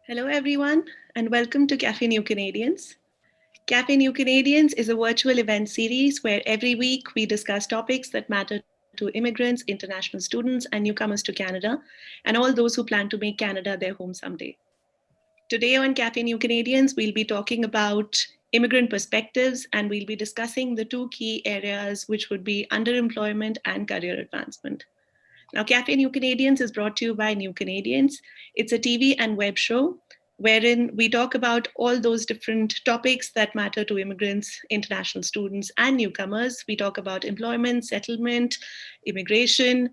Hello, everyone, and welcome to Café New Canadians. Café New Canadians is a virtual event series where every week we discuss topics that matter to immigrants, international students, and newcomers to Canada, and all those who plan to make Canada their home someday. Today on Café New Canadians, we'll be talking about immigrant perspectives and we'll be discussing the two key areas, which would be underemployment and career advancement. Now, Cafe New Canadians is brought to you by New Canadians. It's a TV and web show wherein we talk about all those different topics that matter to immigrants, international students, and newcomers. We talk about employment, settlement, immigration,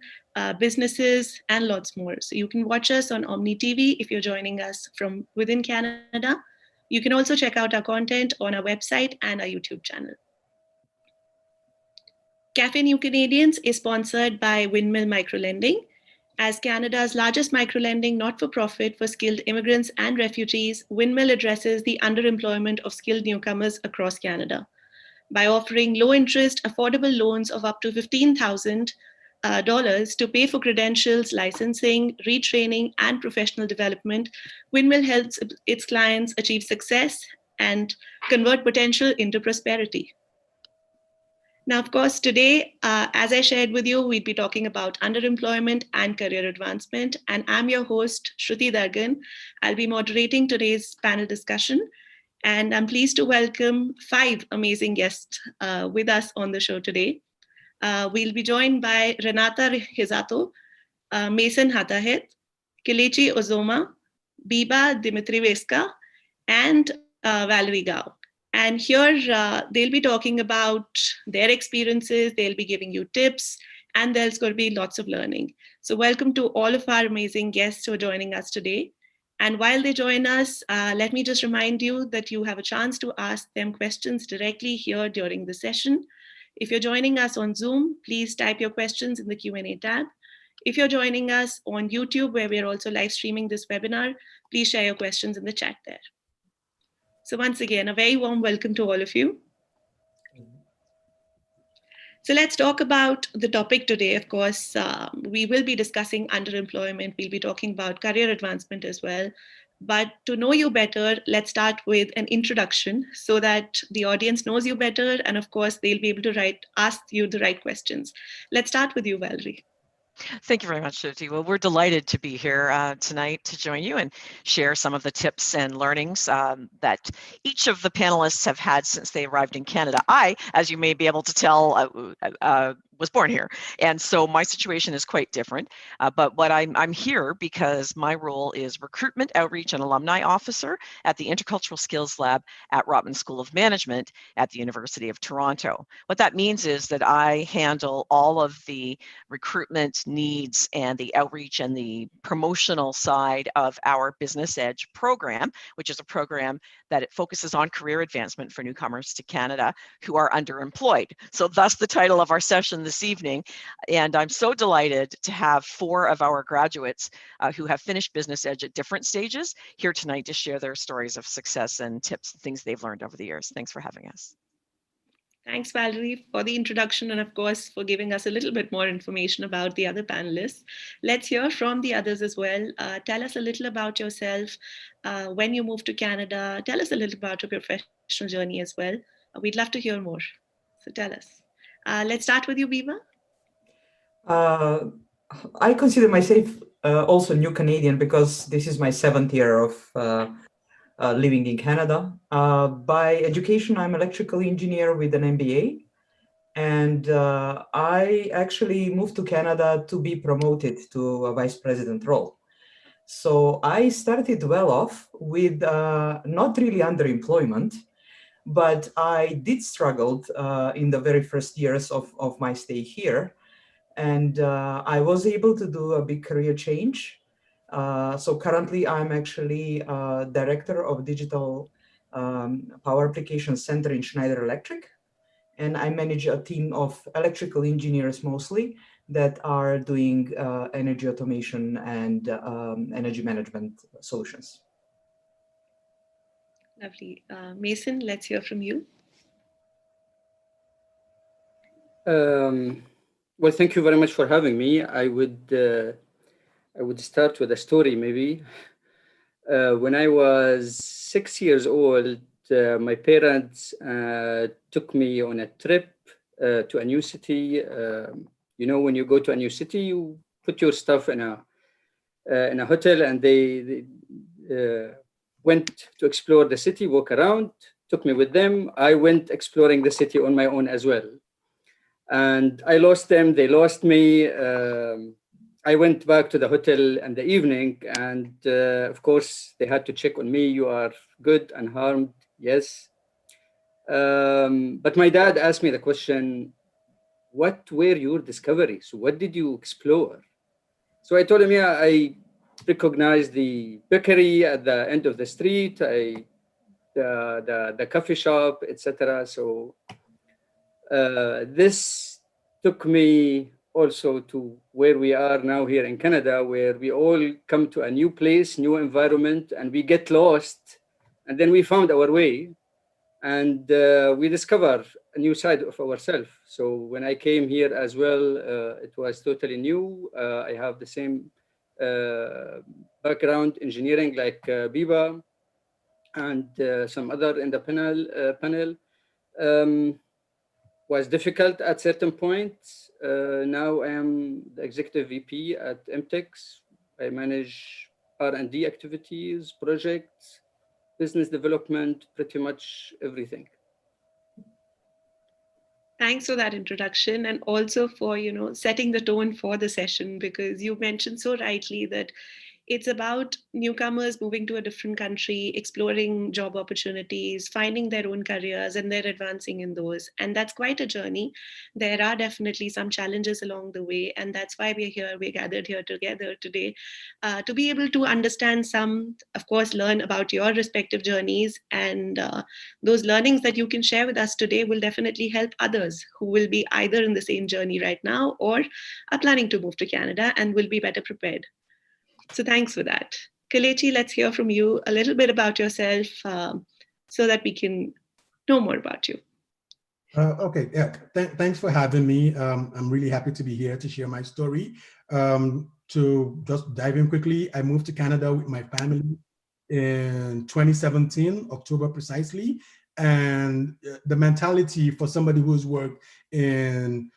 businesses, and lots more. So you can watch us on Omni TV if you're joining us from within Canada. You can also check out our content on our website and our YouTube channel. Cafe New Canadians is sponsored by Windmill Microlending. As Canada's largest microlending not-for-profit for skilled immigrants and refugees, Windmill addresses the underemployment of skilled newcomers across Canada. By offering low-interest, affordable loans of up to $15,000 to pay for credentials, licensing, retraining, and professional development, Windmill helps its clients achieve success and convert potential into prosperity. Now, of course, today, as I shared with you, we'd be talking about underemployment and career advancement. And I'm your host, Shruti Dargan. I'll be moderating today's panel discussion. And I'm pleased to welcome five amazing guests with us on the show today. We'll be joined by Renata Rizzato, Mason Hatahet, Kelechi Uzoma, Biba Dimitrievska, and Valerie Gao. And here they'll be talking about their experiences, they'll be giving you tips, and there's going to be lots of learning. So, welcome to all of our amazing guests who are joining us today. And while they join us, let me just remind you that you have a chance to ask them questions directly here during the session. If you're joining us on Zoom, please type your questions in the Q&A tab. If you're joining us on YouTube, where we're also live streaming this webinar, please share your questions in the chat there. So once again, a very warm welcome to all of you. So let's talk about the topic today. Of course, we will be discussing underemployment. We'll be talking about career advancement as well. But to know you better, let's start with an introduction so that the audience knows you better. And of course, they'll be able to ask you the right questions. Let's start with you, Valerie. Thank you very much, Shruti. Well, we're delighted to be here tonight to join you and share some of the tips and learnings that each of the panelists have had since they arrived in Canada. I, as you may be able to tell, was born here, and so my situation is quite different. But what I'm here because my role is recruitment, outreach, and alumni officer at the Intercultural Skills Lab at Rotman School of Management at the University of Toronto. What that means is that I handle all of the recruitment needs and the outreach and the promotional side of our Business Edge program, which is a program that it focuses on career advancement for newcomers to Canada who are underemployed. So thus the title of our session this evening. And I'm so delighted to have four of our graduates who have finished Business Edge at different stages here tonight to share their stories of success and tips, things they've learned over the years. Thanks for having us. Thanks, Valerie, for the introduction and, of course, for giving us a little bit more information about the other panelists. Let's hear from the others as well. Tell us a little about yourself, when you moved to Canada. Tell us a little about your professional journey as well. We'd love to hear more. So tell us. Let's start with you, Biba. I consider myself also New Canadian because this is my 7th year of living in Canada. By education, I'm an electrical engineer with an MBA. And I actually moved to Canada to be promoted to a vice president role. So I started well off with not really underemployment, but I did struggle in the very first years of my stay here. And I was able to do a big career change. So currently I'm actually director of digital power application center in Schneider Electric. And I manage a team of electrical engineers mostly that are doing energy automation and energy management solutions. Lovely. Mason, let's hear from you. Well, thank you very much for having me. I would start with a story maybe. When I was 6 years old, my parents took me on a trip to a new city. When you go to a new city, you put your stuff in a hotel, and they went to explore the city, walk around, took me with them. I went exploring the city on my own as well. And I lost them, they lost me. I went back to the hotel in the evening, and of course, they had to check on me. You are good, unharmed? Yes. But my dad asked me the question, what were your discoveries? What did you explore? So I told him, yeah, I recognized the bakery at the end of the street, the coffee shop, etc. So this took me also to where we are now here in Canada, where we all come to a new place, new environment, and we get lost. And then we found our way, and we discover a new side of ourselves. So when I came here as well, it was totally new. I have the same background, engineering, like Biba and some other in the panel. Was difficult at certain points. Now I am the executive VP at MTEX. I manage R&D activities, projects, business development, pretty much everything. Thanks for that introduction, and also for setting the tone for the session, because you mentioned so rightly that it's about newcomers moving to a different country, exploring job opportunities, finding their own careers, and they're advancing in those. And that's quite a journey. There are definitely some challenges along the way. And that's why we're gathered here together today to be able to understand some, of course, learn about your respective journeys. And those learnings that you can share with us today will definitely help others who will be either in the same journey right now or are planning to move to Canada and will be better prepared. So thanks for that. Kelechi, let's hear from you a little bit about yourself so that we can know more about you. Okay, yeah, thanks for having me. I'm really happy to be here to share my story. To just dive in quickly, I moved to Canada with my family in 2017, October precisely. And the mentality for somebody who's worked in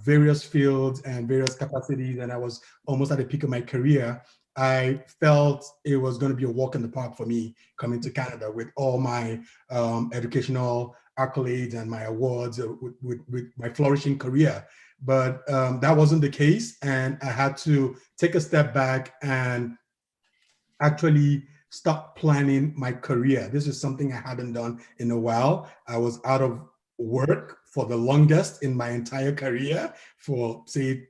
various fields and various capacities, and I was almost at the peak of my career, I felt it was going to be a walk in the park for me coming to Canada with all my educational accolades and my awards with my flourishing career. But that wasn't the case. And I had to take a step back and actually start planning my career. This is something I hadn't done in a while. I was out of work for the longest in my entire career for, say,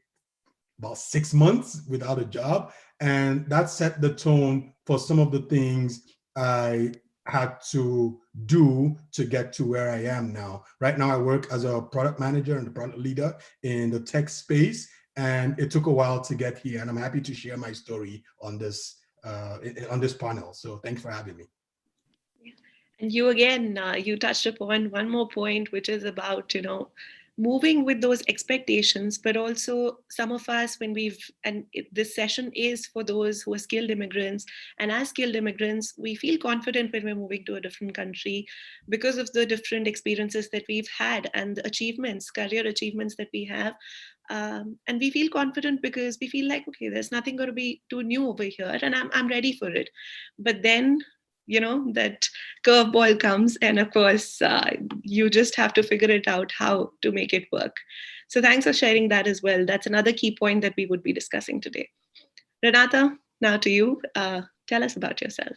about 6 months without a job. And that set the tone for some of the things I had to do to get to where I am now. Right now, I work as a product manager and a product leader in the tech space. And it took a while to get here. And I'm happy to share my story on this panel. So thanks for having me. And you again, you touched upon one more point, which is about, moving with those expectations, but also some of us, this session is for those who are skilled immigrants. And as skilled immigrants, we feel confident when we're moving to a different country because of the different experiences that we've had and the achievements, career achievements that we have. And we feel confident because we feel like, okay, there's nothing going to be too new over here and I'm ready for it. But then that curveball comes, and of course you just have to figure it out how to make it work. So thanks for sharing that as well. That's another key point that we would be discussing today. Renata, now to you. Tell us about yourself.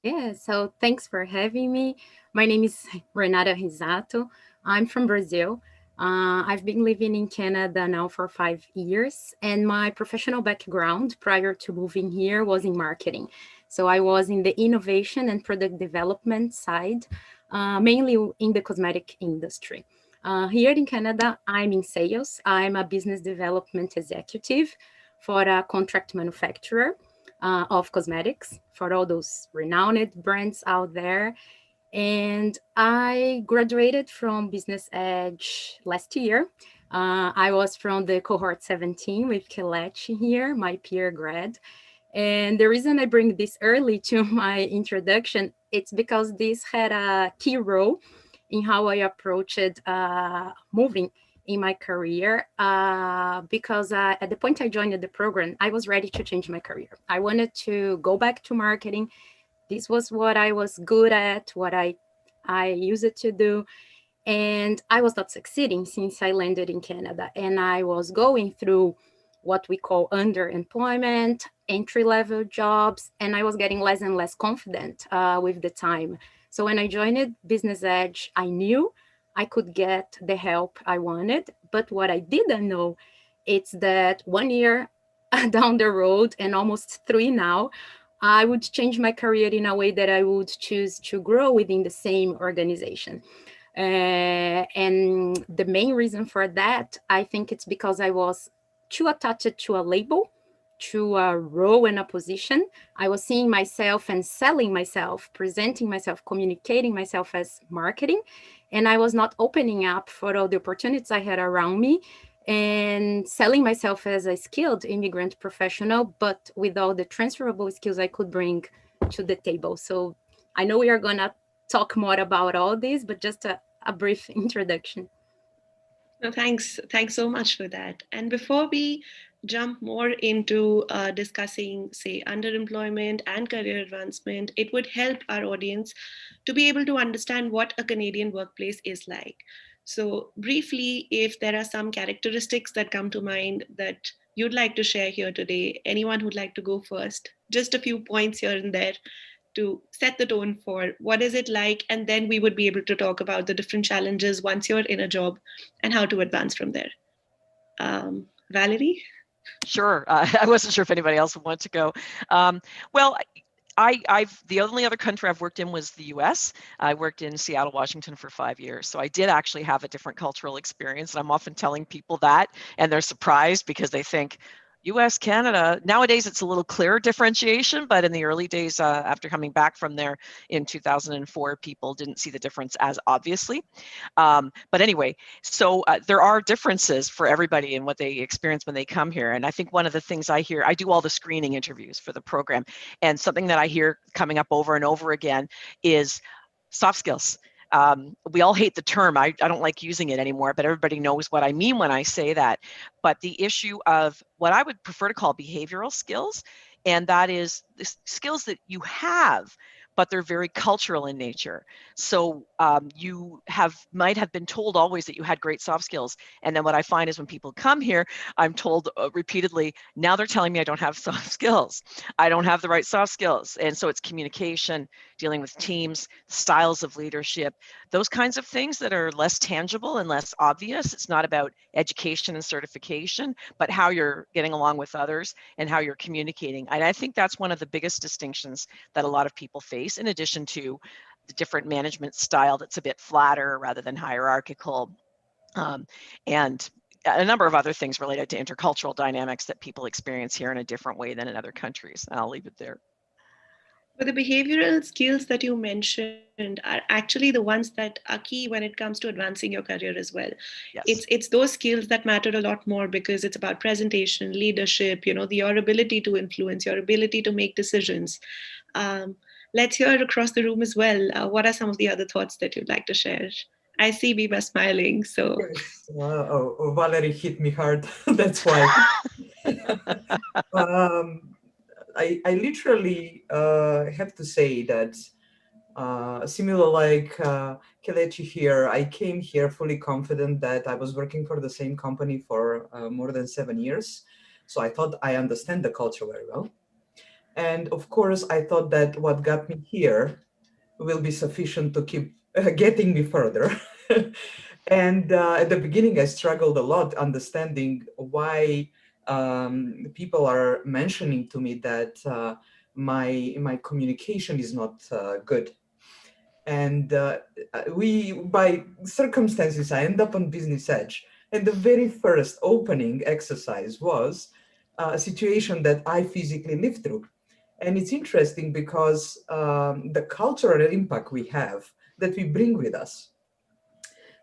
Yeah, so thanks for having me. My name is Renata Rizzato. I'm from Brazil. I've been living in Canada now for 5 years, and my professional background prior to moving here was in marketing. So I was in the innovation and product development side, mainly in the cosmetic industry. Here in Canada, I'm in sales. I'm a business development executive for a contract manufacturer of cosmetics for all those renowned brands out there. And I graduated from Business Edge last year. I was from the cohort 17 with Kelechi here, my peer grad. And the reason I bring this early to my introduction, it's because this had a key role in how I approached moving in my career. Because at the point I joined the program, I was ready to change my career. I wanted to go back to marketing. This was what I was good at, what I used it to do. And I was not succeeding since I landed in Canada. And I was going through what we call underemployment, entry-level jobs, and I was getting less and less confident with the time. So when I joined Business Edge, I knew I could get the help I wanted, but what I didn't know is that 1 year down the road, and almost 3 now, I would change my career in a way that I would choose to grow within the same organization. And the main reason for that, I think it's because I was too attached to a label, to a role and a position. I was seeing myself and selling myself, presenting myself, communicating myself as marketing. And I was not opening up for all the opportunities I had around me and selling myself as a skilled immigrant professional, but with all the transferable skills I could bring to the table. So I know we are going to talk more about all this, but just a brief introduction. No, thanks. Thanks so much for that. And before we jump more into discussing, say, underemployment and career advancement, it would help our audience to be able to understand what a Canadian workplace is like. So, briefly, if there are some characteristics that come to mind that you'd like to share here today, anyone who'd like to go first, just a few points here and there to set the tone for what is it like, and then we would be able to talk about the different challenges once you're in a job and how to advance from there. Valerie? Sure. I wasn't sure if anybody else would want to go. Well, I've the only other country I've worked in was the US. I worked in Seattle, Washington for 5 years. So I did actually have a different cultural experience. And I'm often telling people that, and they're surprised because they think, US, Canada. Nowadays, it's a little clearer differentiation, but in the early days, after coming back from there in 2004, people didn't see the difference as obviously. But anyway, so there are differences for everybody in what they experience when they come here. And I think one of the things I hear, I do all the screening interviews for the program, and something that I hear coming up over and over again is soft skills. We all hate the term. I don't like using it anymore, but everybody knows what I mean when I say that. But the issue of what I would prefer to call behavioral skills, and that is the skills that you have, but they're very cultural in nature. So you might have been told always that you had great soft skills. And then what I find is when people come here, I'm told repeatedly, now they're telling me I don't have soft skills. I don't have the right soft skills. And so it's communication, dealing with teams, styles of leadership, those kinds of things that are less tangible and less obvious. It's not about education and certification, but how you're getting along with others and how you're communicating. And I think that's one of the biggest distinctions that a lot of people face, in addition to the different management style that's a bit flatter rather than hierarchical, and a number of other things related to intercultural dynamics that people experience here in a different way than in other countries. And I'll leave it there. But the behavioral skills that you mentioned are actually the ones that are key when it comes to advancing your career as well. Yes. It's those skills that matter a lot more because it's about presentation, leadership, your ability to influence, your ability to make decisions. Let's hear across the room as well. What are some of the other thoughts that you'd like to share? I see Biba smiling, so. Yes. Valerie hit me hard. That's why. I literally have to say that similar like Kelechi here, I came here fully confident that I was working for the same company for more than 7 years. So I thought I understand the culture very well. And of course, I thought that what got me here will be sufficient to keep getting me further. And at the beginning, I struggled a lot understanding why people are mentioning to me that my communication is not good. And by circumstances, I end up on Business Edge. And the very first opening exercise was a situation that I physically lived through. And it's interesting because the cultural impact we have that we bring with us.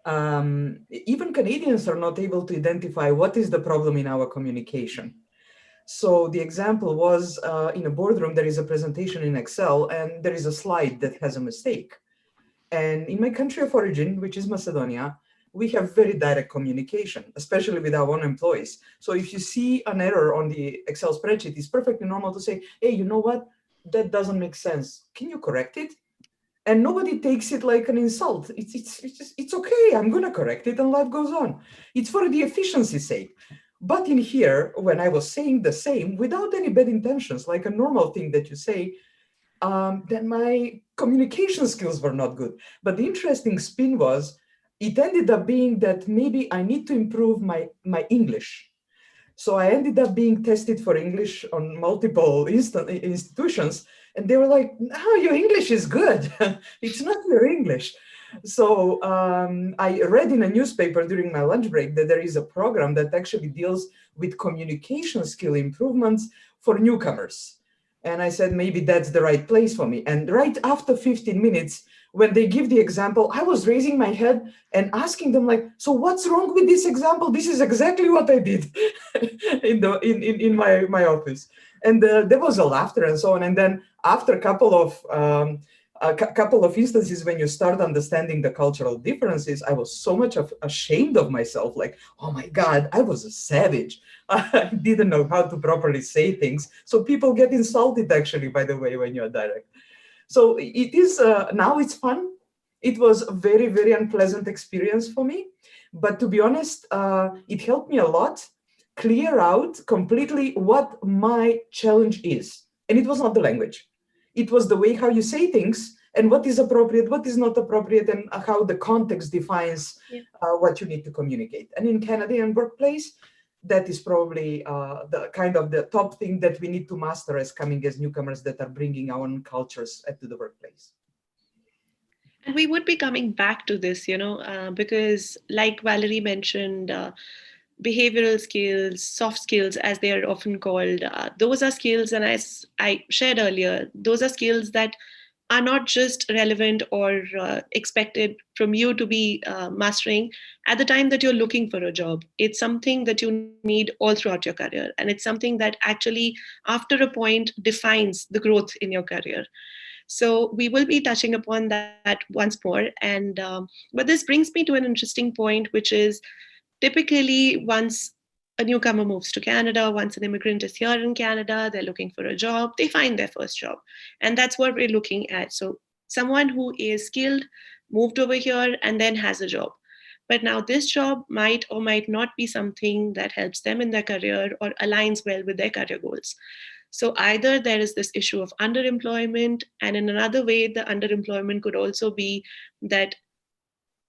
Even Canadians are not able to identify what is the problem in our communication. So the example was in a boardroom, there is a presentation in Excel and there is a slide that has a mistake. And in my country of origin, which is Macedonia, we have very direct communication, especially with our own employees. So if you see an error on the Excel spreadsheet, it's perfectly normal to say, hey, you know what? That doesn't make sense. Can you correct it? And nobody takes it like an insult. It's okay. I'm going to correct it and life goes on. It's for the efficiency's sake. But in here, when I was saying the same without any bad intentions, like a normal thing that you say, then my communication skills were not good. But the interesting spin was, it ended up being that maybe I need to improve my English. So I ended up being tested for English on multiple institutions. And they were like, no, your English is good. It's not your English. So I read in a newspaper during my lunch break that there is a program that actually deals with communication skill improvements for newcomers. And I said, maybe that's the right place for me. And right after 15 minutes, when they give the example, I was raising my head and asking them like, so what's wrong with this example? This is exactly what I did in my office. And there was a laughter and so on. And then after a couple of instances, when you start understanding the cultural differences, I was so much ashamed of myself. Like, oh my God, I was a savage. I didn't know how to properly say things. So people get insulted, actually, by the way, when you're direct. So it is, now it's fun. It was a very, very unpleasant experience for me. But to be honest, it helped me a lot clear out completely what my challenge is. And it was not the language. It was the way how you say things and what is appropriate, what is not appropriate, and how the context defines what you need to communicate. And in Canadian workplace, that is probably the kind of the top thing that we need to master as coming as newcomers that are bringing our own cultures to the workplace. And we would be coming back to this, because like Valerie mentioned, behavioral skills, soft skills, as they are often called, those are skills, and as I shared earlier, those are skills that are not just relevant or expected from you to be mastering at the time that you're looking for a job. It's something that you need all throughout your career. And it's something that actually, after a point, defines the growth in your career. So we will be touching upon that once more. And but this brings me to an interesting point, which is typically once a newcomer moves to Canada, once an immigrant is here in Canada, they're looking for a job, they find their first job. And that's what we're looking at. So someone who is skilled, moved over here, and then has a job. But now this job might or might not be something that helps them in their career or aligns well with their career goals. So either there is this issue of underemployment, and in another way, the underemployment could also be that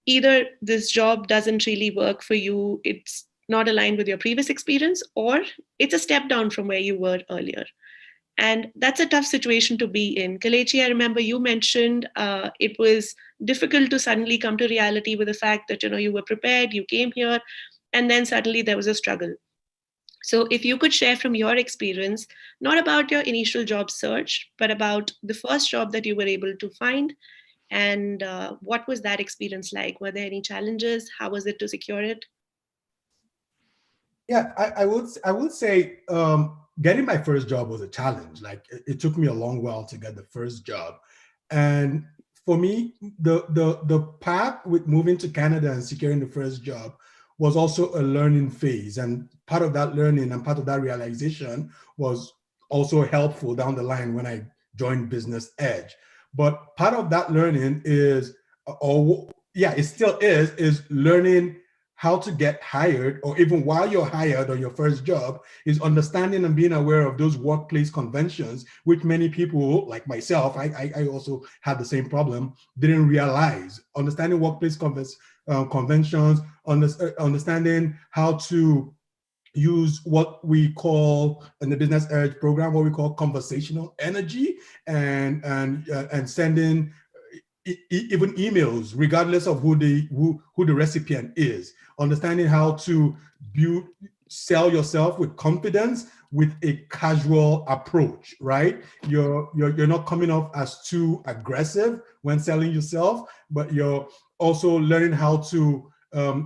either this job doesn't really work for you, it's not aligned with your previous experience, or it's a step down from where you were earlier. And that's a tough situation to be in. Kelechi, I remember you mentioned it was difficult to suddenly come to reality with the fact that you were prepared, you came here, and then suddenly there was a struggle. So if you could share from your experience, not about your initial job search, but about the first job that you were able to find, and what was that experience like? Were there any challenges? How was it to secure it? Yeah, I would say getting my first job was a challenge. Like it took me a long while to get the first job, and for me, the path with moving to Canada and securing the first job was also a learning phase, and part of that learning and part of that realization was also helpful down the line when I joined Business Edge. But part of that learning is, it still is learning how to get hired, or even while you're hired on your first job, is understanding and being aware of those workplace conventions, which many people, like myself, I also had the same problem, didn't realize. Understanding workplace conventions, understanding how to use what we call in the Business Edge program, what we call conversational energy, and sending even emails, regardless of who the recipient is. Understanding how to sell yourself with confidence, with a casual approach, right? You're not coming off as too aggressive when selling yourself, but you're also learning how to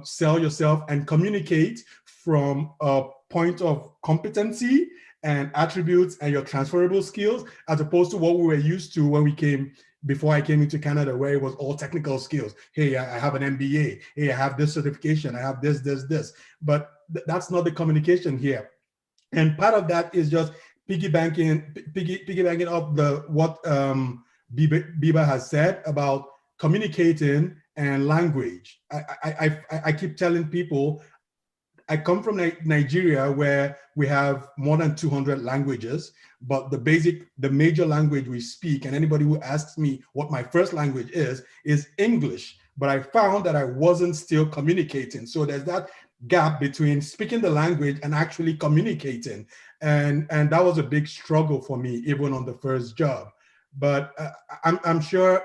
sell yourself and communicate from a point of competency and attributes and your transferable skills, as opposed to what we were used to when we came, before I came into Canada, where it was all technical skills. Hey, I have an MBA. Hey, I have this certification. I have this. But that's not the communication here. And part of that is just piggybacking up what Biba has said about communicating and language. I keep telling people, I come from Nigeria, where we have more than 200 languages, but the major language we speak, and anybody who asks me what my first language is English. But I found that I wasn't still communicating. So there's that gap between speaking the language and actually communicating. And that was a big struggle for me, even on the first job. But I'm sure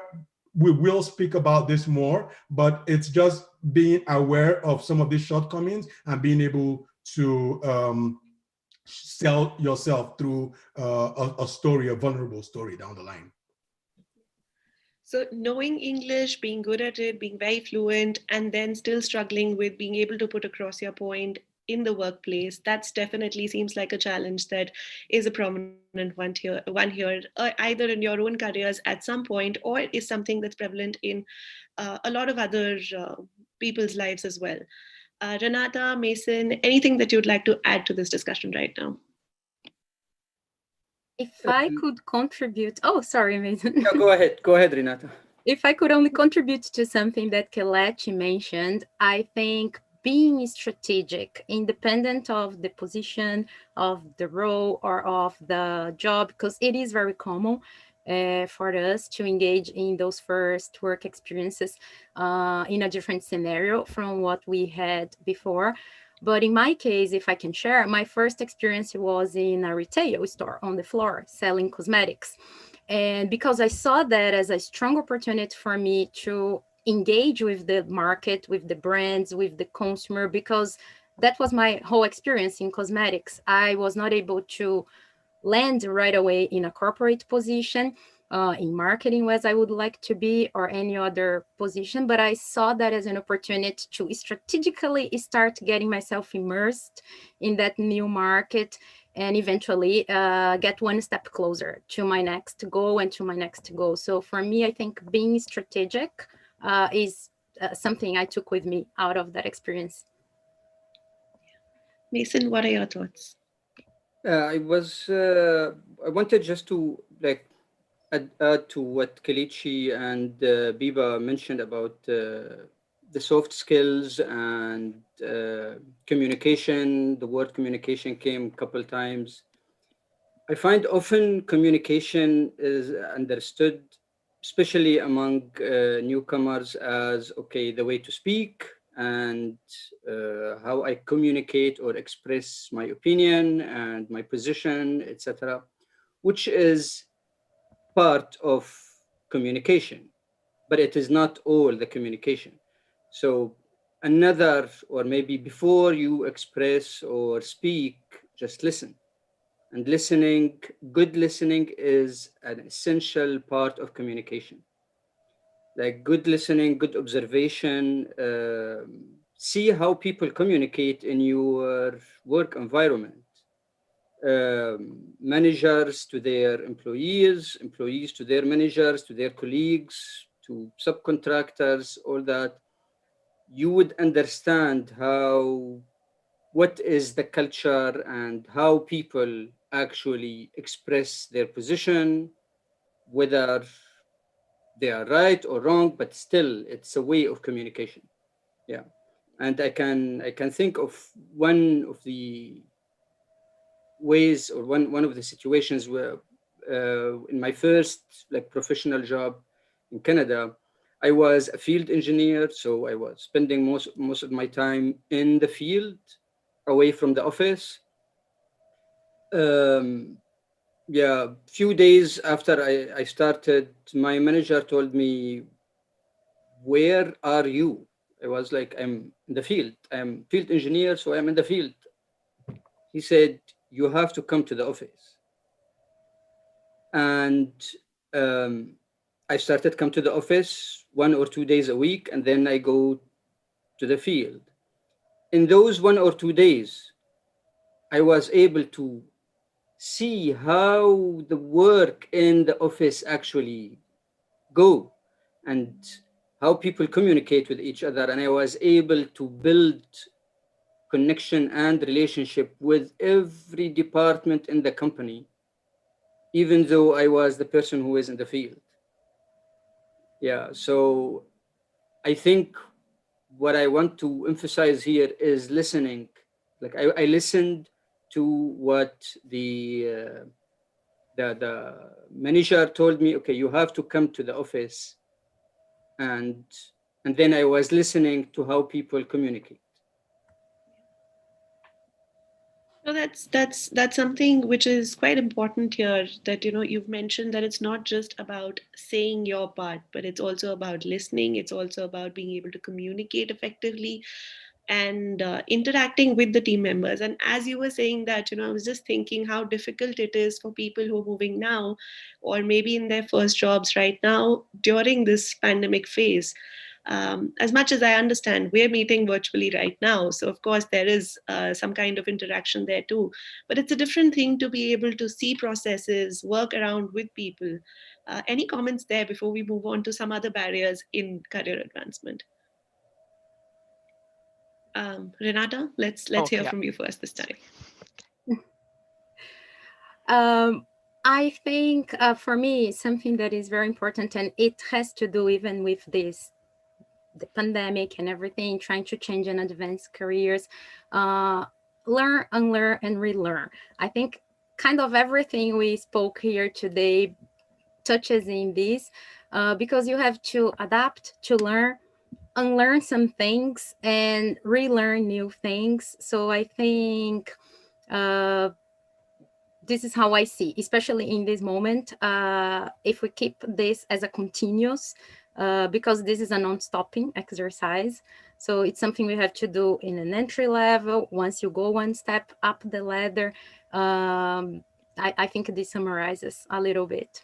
we will speak about this more, but it's just being aware of some of these shortcomings and being able to sell yourself through a story, a vulnerable story down the line. So knowing English, being good at it, being very fluent, and then still struggling with being able to put across your point in the workplace, that's definitely seems like a challenge that is a prominent one here, either in your own careers at some point, or is something that's prevalent in a lot of other people's lives as well. Renata, Mason, anything that you'd like to add to this discussion right now? If I could contribute, oh, sorry, Mason. Yeah, go ahead, Renata. If I could only contribute to something that Kelechi mentioned, I think being strategic, independent of the position, of the role, or of the job, because it is very common for us to engage in those first work experiences in a different scenario from what we had before. But in my case, if I can share, my first experience was in a retail store on the floor selling cosmetics. And because I saw that as a strong opportunity for me to engage with the market, with the brands, with the consumer, because that was my whole experience in cosmetics. I was not able to land right away in a corporate position, in marketing as I would like to be, or any other position, but I saw that as an opportunity to strategically start getting myself immersed in that new market and eventually get one step closer to my next goal and to my next goal. So for me, I think being strategic is something I took with me out of that experience. Mason, what are your thoughts? I wanted just to add to what Kelechi and Biba mentioned about the soft skills and communication. The word communication came a couple times. I find often communication is understood, especially among newcomers, as okay, the way to speak and how I communicate or express my opinion and my position, etc., which is part of communication, but it is not all the communication. So another, or maybe before you express or speak, just listen. And listening, good listening is an essential part of communication. Like good listening, good observation, see how people communicate in your work environment. Managers to their employees, employees to their managers, to their colleagues, to subcontractors, all that. You would understand what is the culture and how people actually express their position, whether they are right or wrong, but still it's a way of communication. Yeah. And I can think of one of the ways, or one of the situations where in my first professional job in Canada, I was a field engineer, so I was spending most of my time in the field, away from the office. Yeah, few days after I started, my manager told me, "Where are you?" I was like, "I'm in the field. I'm field engineer, so I'm in the field." He said, "You have to come to the office." And I started come to the office 1 or 2 days a week, and then I go to the field. In those 1 or 2 days, I was able to see how the work in the office actually go and how people communicate with each other. And I was able to build connection and relationship with every department in the company, even though I was the person who is in the field. Yeah, so I think what I want to emphasize here is listening. Like I listened to what the manager told me. Okay, you have to come to the office, and then I was listening to how people communicate. No, that's something which is quite important here. That you've mentioned that it's not just about saying your part, but it's also about listening. It's also about being able to communicate effectively and interacting with the team members. And as you were saying that, I was just thinking how difficult it is for people who are moving now, or maybe in their first jobs right now during this pandemic phase. As much as I understand, we're meeting virtually right now. So, of course, there is some kind of interaction there too. But it's a different thing to be able to see processes, work around with people. Any comments there before we move on to some other barriers in career advancement? Renata, let's hear yeah. from you first this time. I think for me, something that is very important, and it has to do even with the pandemic and everything, trying to change and advance careers, learn, unlearn, and relearn. I think kind of everything we spoke here today touches in this, because you have to adapt, to learn, unlearn some things, and relearn new things. So I think this is how I see, especially in this moment, if we keep this as a continuous, because this is a non-stopping exercise. So it's something we have to do in an entry level. Once you go one step up the ladder, I think this summarizes a little bit.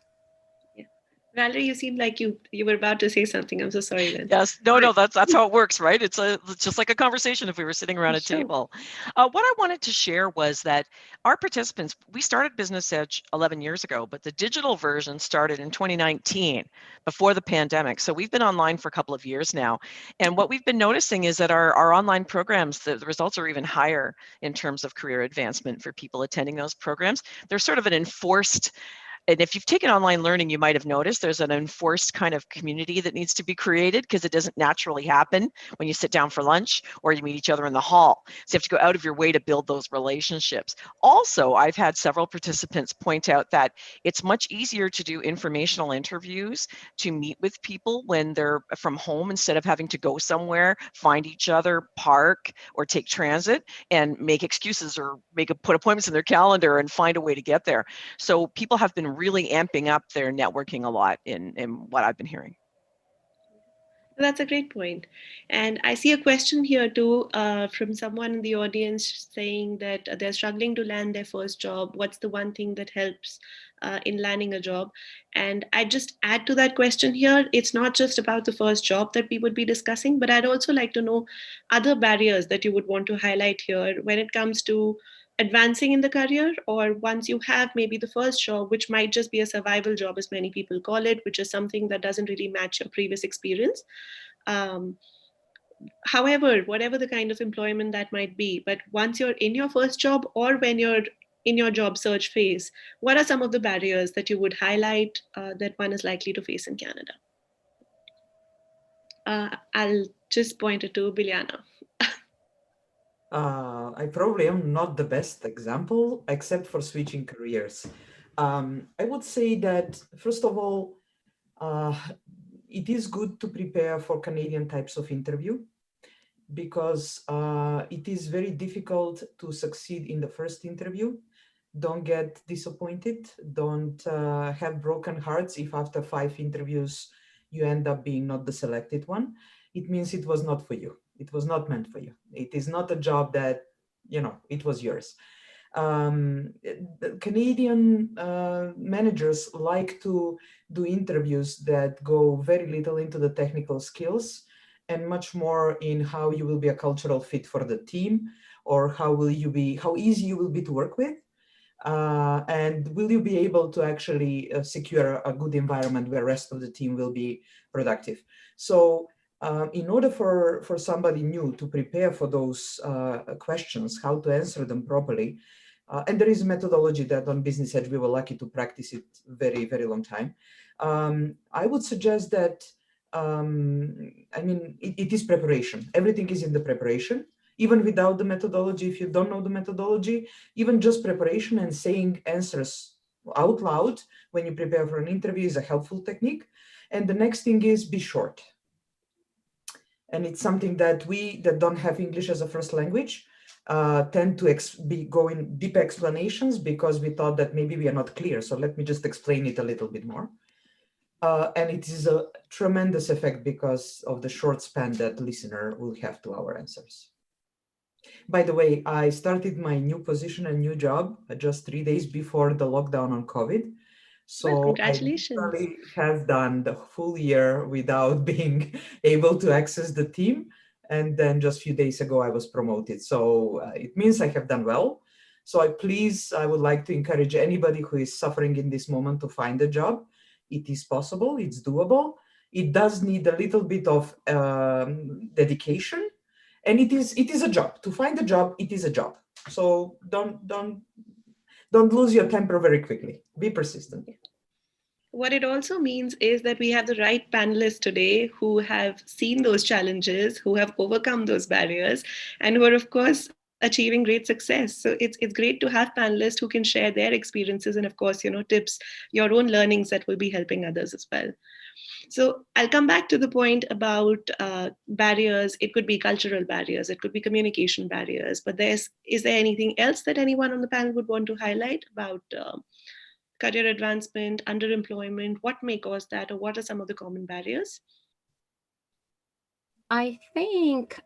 Valerie, you seemed like you were about to say something. I'm so sorry then. Yes, no, that's how it works, right? It's just like a conversation if we were sitting around a table. What I wanted to share was that our participants, we started Business Edge 11 years ago, but the digital version started in 2019, before the pandemic. So we've been online for a couple of years now. And what we've been noticing is that our online programs, the results are even higher in terms of career advancement for people attending those programs. They're sort of an enforced. And if you've taken online learning, you might have noticed there's an enforced kind of community that needs to be created because it doesn't naturally happen when you sit down for lunch or you meet each other in the hall. So you have to go out of your way to build those relationships. Also, I've had several participants point out that it's much easier to do informational interviews, to meet with people when they're from home instead of having to go somewhere, find each other, park, or take transit and make excuses or put appointments in their calendar and find a way to get there. So people have been really amping up their networking a lot in what I've been hearing. That's a great point. And I see a question here too from someone in the audience saying that they're struggling to land their first job. What's the one thing that helps in landing a job? And I just add to that question here, it's not just about the first job that we would be discussing, but I'd also like to know other barriers that you would want to highlight here when it comes to advancing in the career, or once you have maybe the first job, which might just be a survival job, as many people call it, which is something that doesn't really match your previous experience. However, whatever the kind of employment that might be, but once you're in your first job or when you're in your job search phase, what are some of the barriers that you would highlight that one is likely to face in Canada? I'll just point it to Bilyana. I probably am not the best example, except for switching careers. I would say that, first of all, it is good to prepare for Canadian types of interview, because it is very difficult to succeed in the first interview. Don't get disappointed. Don't have broken hearts if after 5 interviews you end up being not the selected one. It means it was not for you. It was not meant for you. It is not a job that, it was yours. The Canadian managers like to do interviews that go very little into the technical skills and much more in how you will be a cultural fit for the team, or how easy you will be to work with. And will you be able to actually secure a good environment where the rest of the team will be productive? So in order for somebody new to prepare for those questions, how to answer them properly, and there is a methodology that on Business Edge we were lucky to practice it very, very long time. I would suggest that, I mean, it is preparation. Everything is in the preparation. Even without the methodology, if you don't know the methodology, even just preparation and saying answers out loud when you prepare for an interview is a helpful technique. And the next thing is be short. And it's something that we that don't have English as a first language tend to be going deep explanations because we thought that maybe we are not clear. So let me just explain it a little bit more. And it is a tremendous effect because of the short span that the listener will have to our answers. By the way, I started my new position and new job just 3 days before the lockdown on COVID. So well, congratulations. I literally have done the full year without being able to access the team. And then just a few days ago, I was promoted. So it means I have done well. So I would like to encourage anybody who is suffering in this moment to find a job. It is possible, it's doable. It does need a little bit of dedication. And it is a job. To find a job, it is a job. So don't lose your temper very quickly. Be persistent. What it also means is that we have the right panelists today who have seen those challenges, who have overcome those barriers, and who are, of course, achieving great success. So it's great to have panelists who can share their experiences and, of course, tips, your own learnings that will be helping others as well. So I'll come back to the point about barriers. It could be cultural barriers, it could be communication barriers, but is there anything else that anyone on the panel would want to highlight about career advancement, underemployment? What may cause that, or what are some of the common barriers? I think,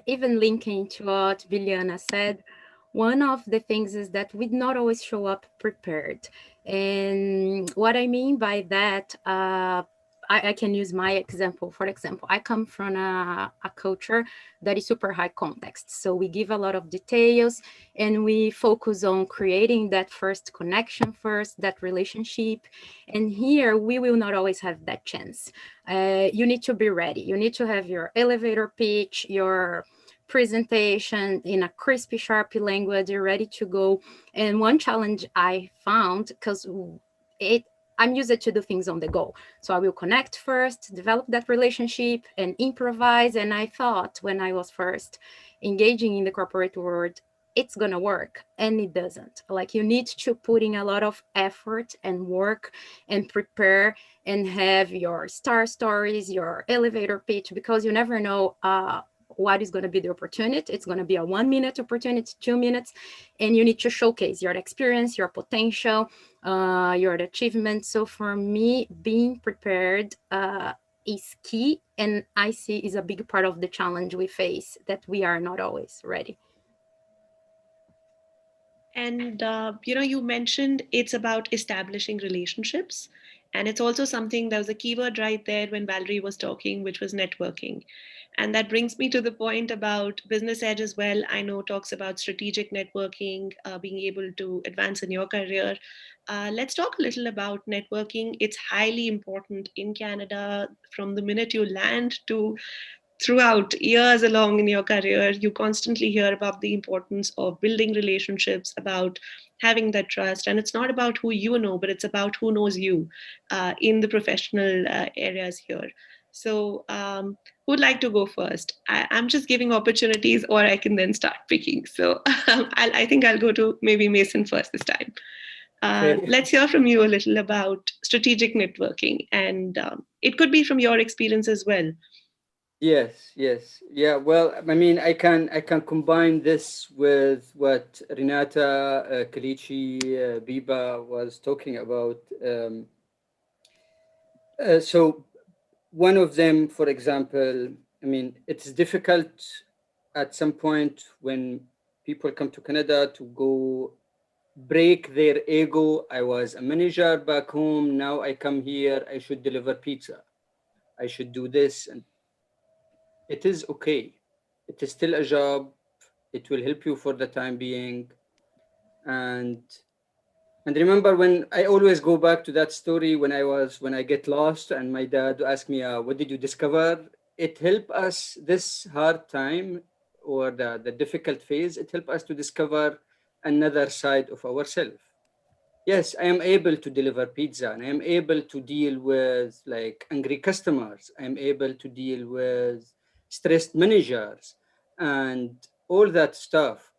even linking to what Biliana said, one of the things is that we not always show up prepared. And what I mean by that, I can use my example. For example, I come from a culture that is super high context. So we give a lot of details and we focus on creating that first connection first, that relationship. And here we will not always have that chance. You need to be ready. You need to have your elevator pitch, your presentation in a crispy, sharp language. You're ready to go. And one challenge I found, because I'm used to do things on the go. So I will connect first, develop that relationship and improvise. And I thought when I was first engaging in the corporate world, it's going to work, and it doesn't. Like, you need to put in a lot of effort and work and prepare and have your star stories, your elevator pitch, because you never know what is going to be the opportunity. It's going to be a 1 minute opportunity, 2 minutes, and you need to showcase your experience, your potential, your achievements. So for me, being prepared is key, and I see is a big part of the challenge we face, that we are not always ready. And you mentioned it's about establishing relationships, and it's also something, that was a keyword right there when Valerie was talking, which was networking. And that brings me to the point about Business Edge as well. I know talks about strategic networking, being able to advance in your career. Let's talk a little about networking. It's highly important in Canada from the minute you land to throughout years along in your career. You constantly hear about the importance of building relationships, about having that trust. And it's not about who you know, but it's about who knows you in the professional areas here. So who'd like to go first? I'm just giving opportunities, or I can then start picking. So I think I'll go to maybe Mason first this time. Let's hear from you a little about strategic networking. And it could be from your experience as well. Yes, yes. Yeah, well, I mean, I can combine this with what Renata, Kelechi, Biba was talking about. So one of them, for example, I mean, it's difficult at some point when people come to Canada to go break their ego. I was a manager back home. Now I come here. I should deliver pizza. I should do this. And it is okay. It is still a job. It will help you for the time being. And And remember, when I always go back to that story when I get lost and my dad asked me, what did you discover? It helped us this hard time or the difficult phase. It helped us to discover another side of ourselves. Yes, I am able to deliver pizza and I am able to deal with like angry customers. I am able to deal with stressed managers and all that stuff.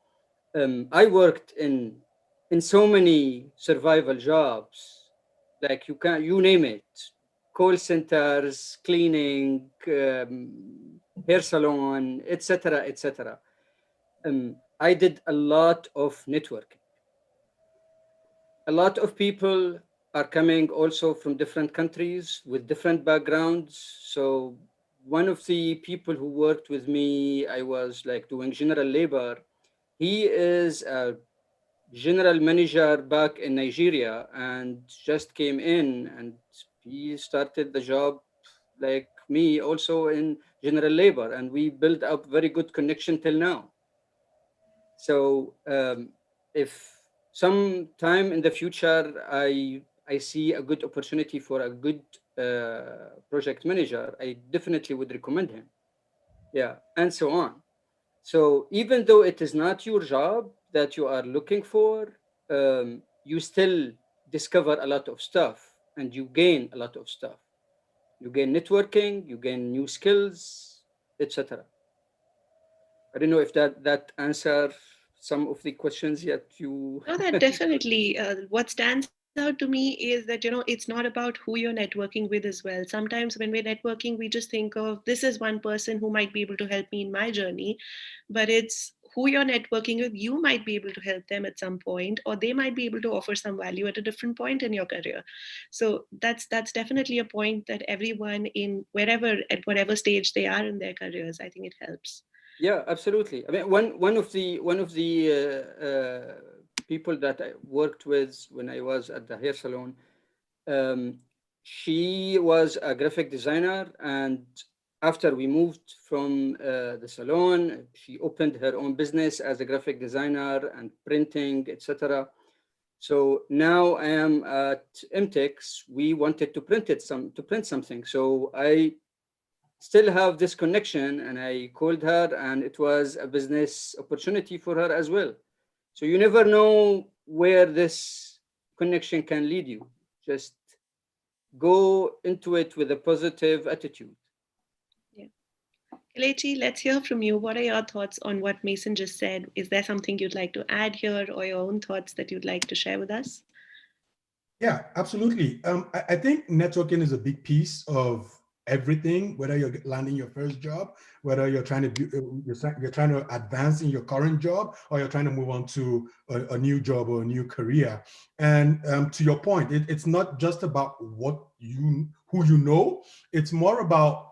I worked in so many survival jobs, like you name it, call centers, cleaning, hair salon, etc., etc. I did a lot of networking. A lot of people are coming also from different countries with different backgrounds. So one of the people who worked with me, I was like doing general labor. He is a general manager back in Nigeria and just came in and he started the job like me also in general labor, and we built up very good connection till now. So if some time in the future I see a good opportunity for a good project manager, I definitely would recommend him. Yeah, and so on. So even though it is not your job that you are looking for, you still discover a lot of stuff and you gain a lot of stuff. You gain networking, you gain new skills, etc. I don't know if that answer some of the questions yet you. No, that definitely. What stands out to me is that, it's not about who you're networking with as well. Sometimes when we're networking, we just think of this is one person who might be able to help me in my journey, but it's who you're networking with. You might be able to help them at some point, or they might be able to offer some value at a different point in your career. So that's definitely a point that everyone in wherever at whatever stage they are in their careers, I think it helps. Yeah, absolutely. I mean, one of the people that I worked with when I was at the hair salon, um, she was a graphic designer, and after we moved from the salon, she opened her own business as a graphic designer and printing, etc. So now I am at MTech. We wanted to print something. So I still have this connection and I called her and it was a business opportunity for her as well. So you never know where this connection can lead you. Just go into it with a positive attitude. Yeah. Kelechi, let's hear from you. What are your thoughts on what Mason just said? Is there something you'd like to add here or your own thoughts that you'd like to share with us? Yeah, absolutely. I think networking is a big piece of everything. Whether you're landing your first job, whether you're trying to you're trying to advance in your current job, or you're trying to move on to a new job or a new career. And to your point, it's not just about who you know. It's more about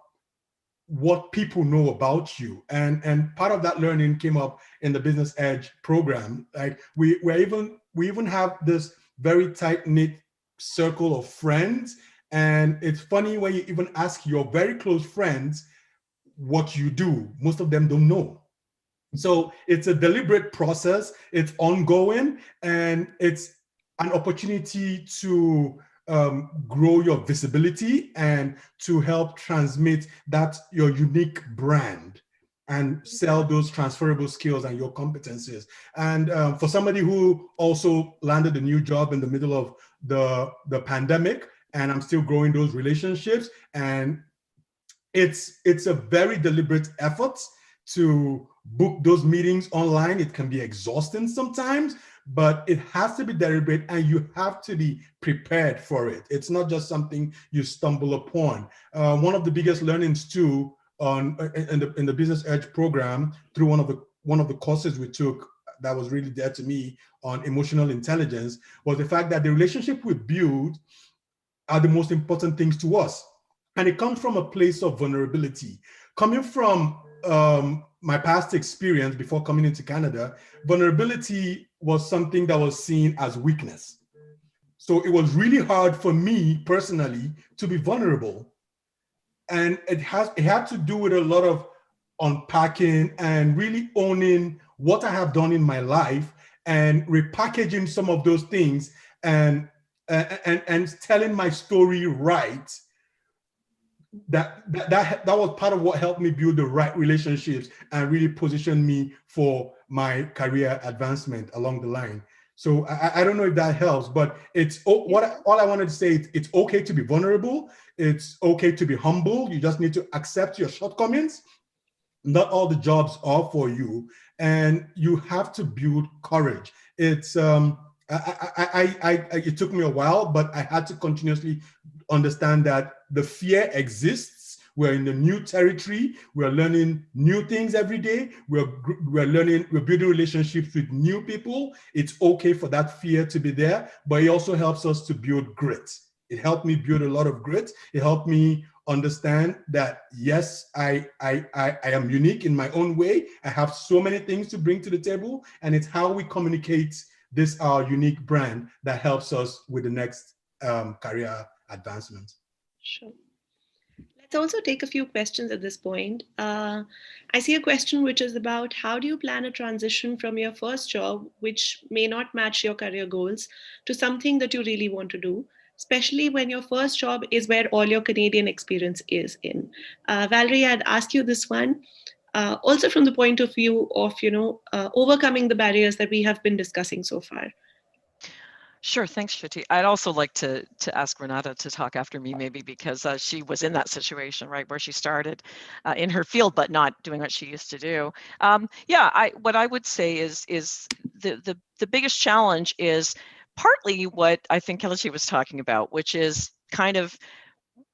what people know about you, and part of that learning came up in the Business Edge program. Like we even have this very tight knit circle of friends, and it's funny when you even ask your very close friends what you do, most of them don't know. So it's a deliberate process, it's ongoing, and it's an opportunity to grow your visibility and to help transmit that your unique brand and sell those transferable skills and your competencies. And for somebody who also landed a new job in the middle of the pandemic, and I'm still growing those relationships, and it's a very deliberate effort to book those meetings online. It can be exhausting sometimes, but it has to be deliberate and you have to be prepared for it. It's not just something you stumble upon. One of the biggest learnings too in the Business Edge program, through one of the courses we took that was really dear to me on emotional intelligence, was the fact that the relationship we build are the most important things to us. And it comes from a place of vulnerability. Coming from my past experience before coming into Canada, vulnerability was something that was seen as weakness. So it was really hard for me personally to be vulnerable. And it had to do with a lot of unpacking and really owning what I have done in my life and repackaging some of those things and telling my story right. That was part of what helped me build the right relationships and really position me for my career advancement along the line. So I don't know if that helps, but it's all I wanted to say. It's okay to be vulnerable. It's okay to be humble. You just need to accept your shortcomings. Not all the jobs are for you, and you have to build courage. It's it took me a while, but I had to continuously understand that the fear exists. We're in the new territory. We're learning new things every day. We're building relationships with new people. It's okay for that fear to be there, but it also helps us to build grit. It helped me build a lot of grit. It helped me understand that, yes, I am unique in my own way. I have so many things to bring to the table, and it's how we communicate this our unique brand that helps us with the next career advancement. Sure. Let's also take a few questions at this point. I see a question which is about how do you plan a transition from your first job, which may not match your career goals, to something that you really want to do, especially when your first job is where all your Canadian experience is in. Valerie, I'd ask you this one, also from the point of view of, overcoming the barriers that we have been discussing so far. Sure, thanks, Shruti. I'd also like to ask Renata to talk after me, maybe because she was in that situation, right, where she started in her field, but not doing what she used to do. What I would say is the biggest challenge is partly what I think Kelechi was talking about, which is kind of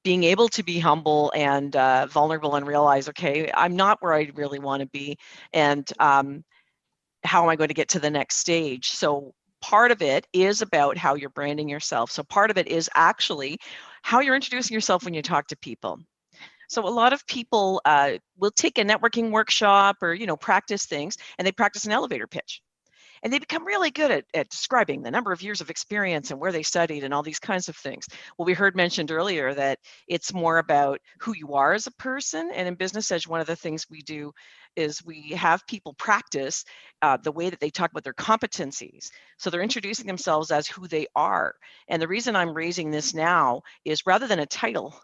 being able to be humble and vulnerable and realize, okay, I'm not where I really want to be, and how am I going to get to the next stage? So part of it is about how you're branding yourself. So part of it is actually how you're introducing yourself when you talk to people. So a lot of people will take a networking workshop or, practice things, and they practice an elevator pitch. And they become really good at describing the number of years of experience and where they studied and all these kinds of things. Well, we heard mentioned earlier that it's more about who you are as a person. And in Business Edge, one of the things we do is we have people practice the way that they talk about their competencies. So they're introducing themselves as who they are. And the reason I'm raising this now is rather than a title,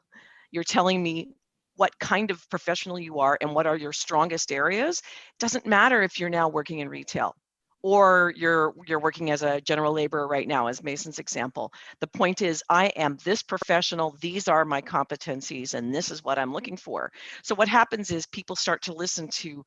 you're telling me what kind of professional you are and what are your strongest areas. It doesn't matter if you're now working in retail or you're working as a general laborer right now, as Mason's example. The point is, I am this professional, these are my competencies, and this is what I'm looking for. So what happens is people start to listen to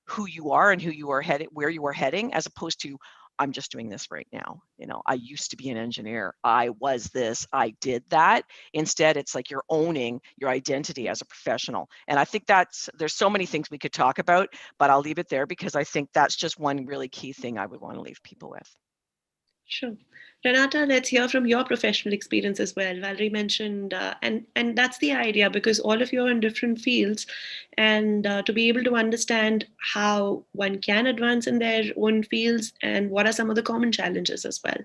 who you are and who you are headed, where you are heading, as opposed to, I'm just doing this right now. I used to be an engineer. I was this, I did that. Instead, it's like you're owning your identity as a professional. And I think there's so many things we could talk about, but I'll leave it there because I think that's just one really key thing I would want to leave people with. Sure. Renata, let's hear from your professional experience as well. Valerie mentioned, and that's the idea, because all of you are in different fields, and to be able to understand how one can advance in their own fields and what are some of the common challenges as well.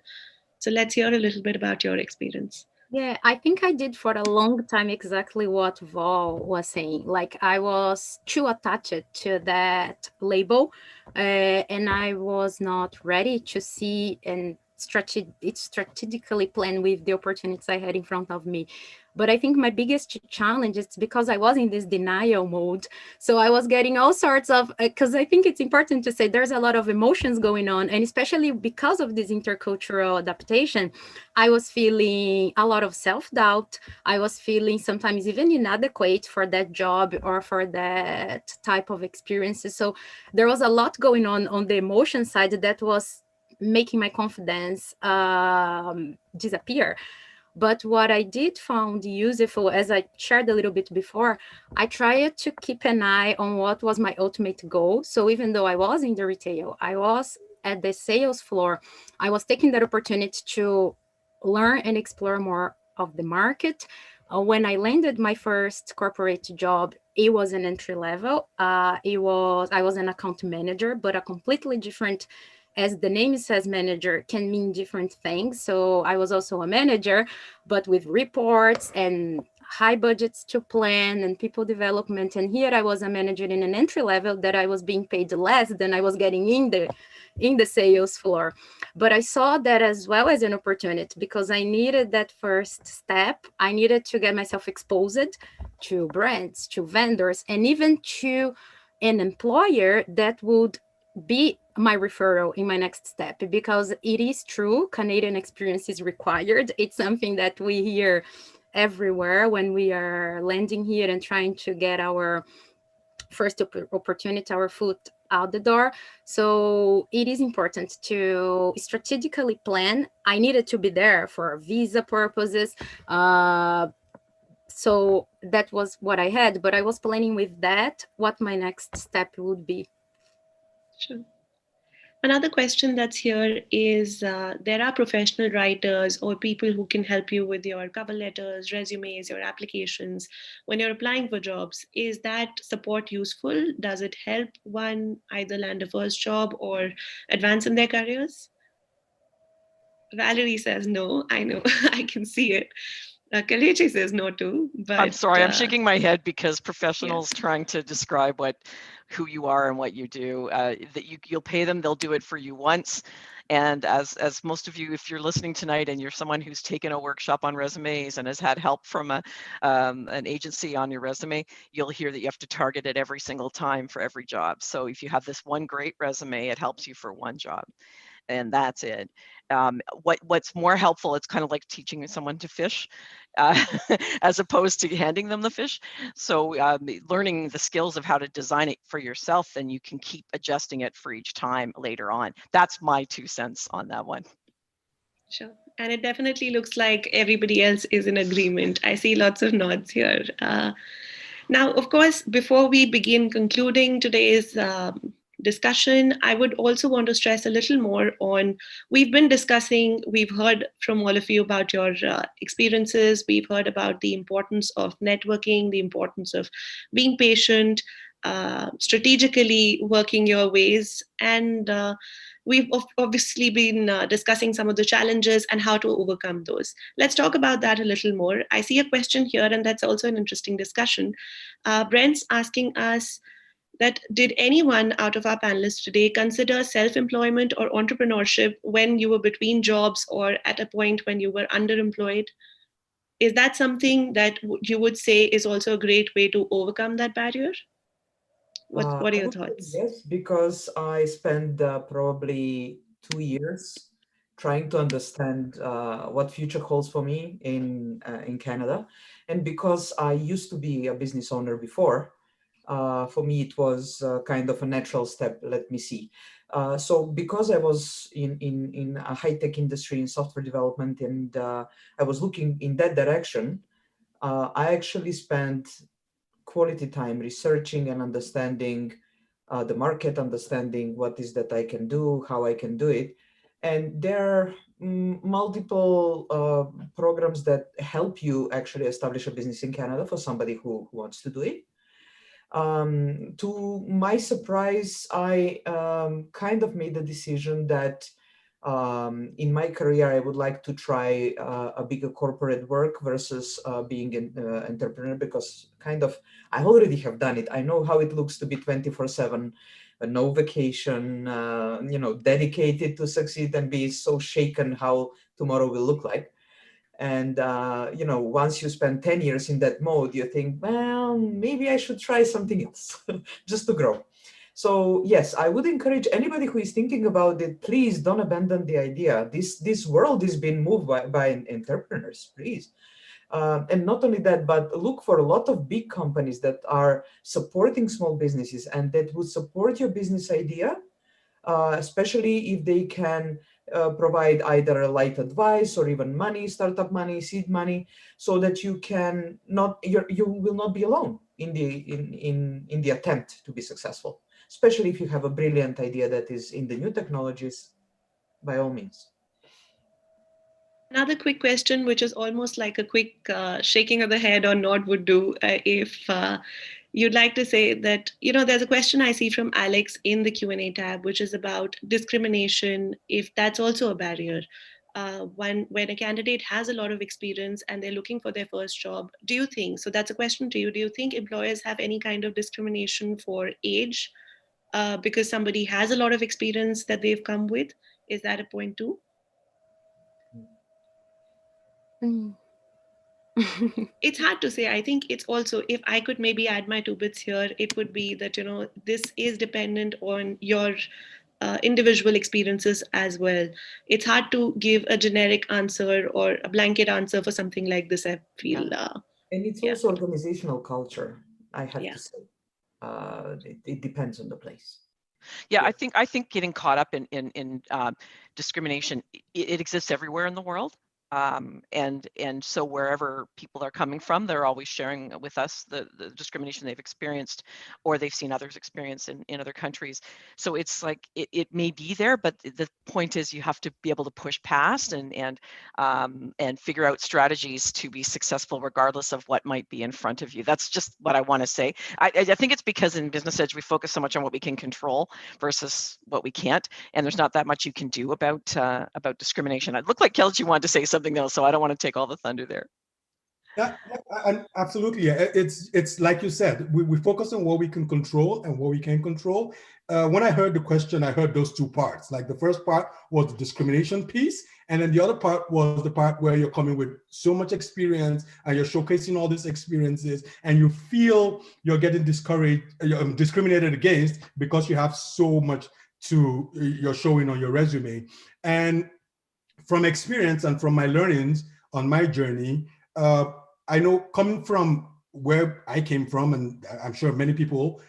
So let's hear a little bit about your experience. Yeah, I think I did for a long time exactly what Val was saying. Like I was too attached to that label, and I was not ready to see and strategically plan with the opportunities I had in front of me. But I think my biggest challenge is because I was in this denial mode. So I was getting all sorts of, because I think it's important to say there's a lot of emotions going on. And especially because of this intercultural adaptation, I was feeling a lot of self-doubt. I was feeling sometimes even inadequate for that job or for that type of experiences. So there was a lot going on the emotion side that was making my confidence disappear. But what I did found useful, as I shared a little bit before, I tried to keep an eye on what was my ultimate goal. So even though I was in the retail, I was at the sales floor, I was taking that opportunity to learn and explore more of the market. When I landed my first corporate job, it was an entry level. I was an account manager, but a completely different, as the name says, manager can mean different things. So I was also a manager, but with reports and high budgets to plan and people development. And here I was a manager in an entry level that I was being paid less than I was getting in the sales floor. But I saw that as well as an opportunity because I needed that first step. I needed to get myself exposed to brands, to vendors, and even to an employer that would be my referral in my next step, because it is true, Canadian experience is required. It's something that we hear everywhere when we are landing here and trying to get our first opportunity, our foot out the door. So it is important to strategically plan. I needed to be there for visa purposes. So that was what I had, but I was planning with that what my next step would be. Sure. Another question that's here is there are professional writers or people who can help you with your cover letters, resumes, your applications when you're applying for jobs. Is that support useful? Does it help one either land a first job or advance in their careers? Valerie says no. I know. I can see it. Kelechi says no too. But I'm sorry, I'm shaking my head because professionals trying to describe who you are and what you do, that you'll pay them, they'll do it for you once. And as most of you, if you're listening tonight and you're someone who's taken a workshop on resumes and has had help from an agency on your resume, you'll hear that you have to target it every single time for every job. So if you have this one great resume, it helps you for one job. And that's it. What's more helpful, it's kind of like teaching someone to fish as opposed to handing them the fish. So learning the skills of how to design it for yourself, then you can keep adjusting it for each time later on. That's my 2 cents on that one. Sure. And it definitely looks like everybody else is in agreement. I see lots of nods here. Now, of course, before we begin concluding today's discussion, I would also want to stress a little more on, we've been discussing, we've heard from all of you about your experiences, we've heard about the importance of networking, the importance of being patient, strategically working your ways, and we've obviously been discussing some of the challenges and how to overcome those. Let's talk about that a little more. I see a question here, and that's also an interesting discussion. Brent's asking us that did anyone out of our panelists today consider self-employment or entrepreneurship when you were between jobs or at a point when you were underemployed? Is that something that you would say is also a great way to overcome that barrier? What are I your would say thoughts? yes, because I spent probably 2 years trying to understand what future holds for me in Canada, and because I used to be a business owner before, for me it was kind of a natural step. Let me see. So because I was in a high-tech industry in software development, and I was looking in that direction, I actually spent quality time researching and understanding the market, understanding what is that I can do, how I can do it. And there are multiple programs that help you actually establish a business in Canada for somebody who wants to do it. To my surprise, I kind of made the decision that in my career, I would like to try a bigger corporate work versus being an entrepreneur, because kind of I already have done it. I know how it looks to be 24/7, no vacation, dedicated to succeed and be so shaken how tomorrow will look like. And, once you spend 10 years in that mode, you think, well, maybe I should try something else just to grow. So yes, I would encourage anybody who is thinking about it, please don't abandon the idea. This world is being moved by entrepreneurs, please. And not only that, but look for a lot of big companies that are supporting small businesses and that would support your business idea, especially if they can provide either a light advice or even money, startup money, seed money, so that you can not, you will not be alone in the attempt to be successful. Especially if you have a brilliant idea that is in the new technologies, by all means. Another quick question, which is almost like a quick shaking of the head or nod would do, if you'd like to say that, there's a question I see from Alex in the Q&A tab, which is about discrimination, if that's also a barrier. when a candidate has a lot of experience and they're looking for their first job, do you think, so that's a question to you, do you think employers have any kind of discrimination for age because somebody has a lot of experience that they've come with? Is that a point too? It's hard to say. I think it's also, if I could maybe add my 2 bits here, it would be that, this is dependent on your individual experiences as well. It's hard to give a generic answer or a blanket answer for something like this, I feel. And it's Yeah. also organizational culture, I have Yeah. to say. It depends on the place. Yeah, I think getting caught up in discrimination, it exists everywhere in the world. And so wherever people are coming from, they're always sharing with us the discrimination they've experienced or they've seen others experience in other countries. So it's like it may be there, but the point is you have to be able to push past and figure out strategies to be successful regardless of what might be in front of you. That's just what I want to say. I think it's because in Business Edge we focus so much on what we can control versus what we can't, and there's not that much you can do about discrimination. It looked like Kelechi wanted to say something though, so I don't want to take all the thunder there. Yeah, absolutely. It's like you said, we focus on what we can control and what we can't control. When I heard the question, I heard those two parts. Like the first part was the discrimination piece, and then the other part was the part where you're coming with so much experience and you're showcasing all these experiences, and you feel you're getting discouraged, discriminated against because you have so much to you're showing on your resume. And from experience and from my learnings on my journey, I know coming from where I came from, and I'm sure many people,